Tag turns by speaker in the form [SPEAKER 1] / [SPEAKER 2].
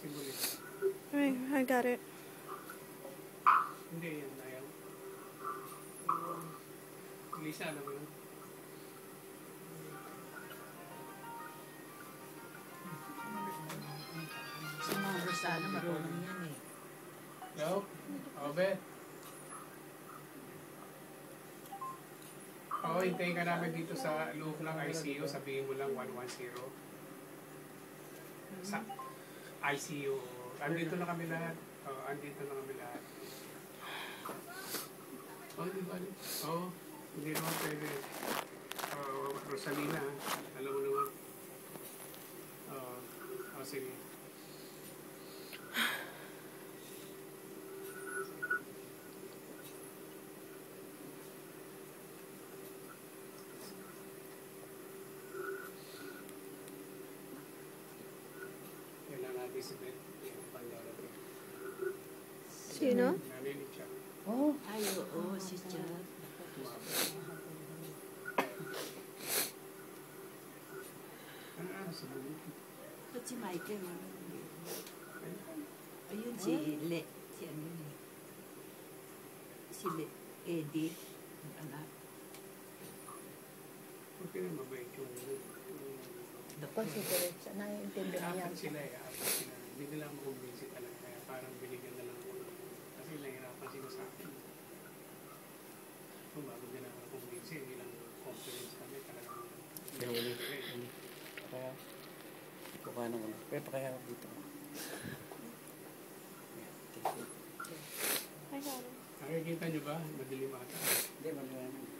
[SPEAKER 1] Simulin.
[SPEAKER 2] Alright, I got it.
[SPEAKER 1] Hindi yan, ayaw. Lisa, alam mo yun?
[SPEAKER 3] Si Ma'am Rosana, marunong yan eh.
[SPEAKER 1] Yo, Obet. Oo, hintayin ka namin dito sa loob ng ICU. Sabihin mo lang 110. Sa ICU. Andito na kami lahat. Oo, andito na kami lahat. Oh, di ba? Oo, hindi naman pwede. Rosalina, alam mo naman. Oo, sige. Si Ben, yung pangyari.
[SPEAKER 2] Sino?
[SPEAKER 1] Narinig siya.
[SPEAKER 3] Oh, ay, oo, si Chad.
[SPEAKER 1] Ano sa bulit?
[SPEAKER 3] Ba't si Michael? Ayun, si Le. Si ano yun eh. Si Le. Eddie. Ang anak.
[SPEAKER 1] Porque na mabait yung
[SPEAKER 4] Consider siya, naiintindihan niya.
[SPEAKER 1] apat sila eh, apat sila. Hindi nila makumbinsi talaga. Kaya parang binigyan na lang ako. Kasi nahirapan sila sa akin. Kung bago din ako kumbinsi, hindi lang confidence kami talagang.
[SPEAKER 5] Kaya, kukuha ng ano. Kaya pa kaya dito.
[SPEAKER 2] I got it.
[SPEAKER 1] Nakikita nyo ba? Madilim ata.
[SPEAKER 5] Hindi, maliwanag.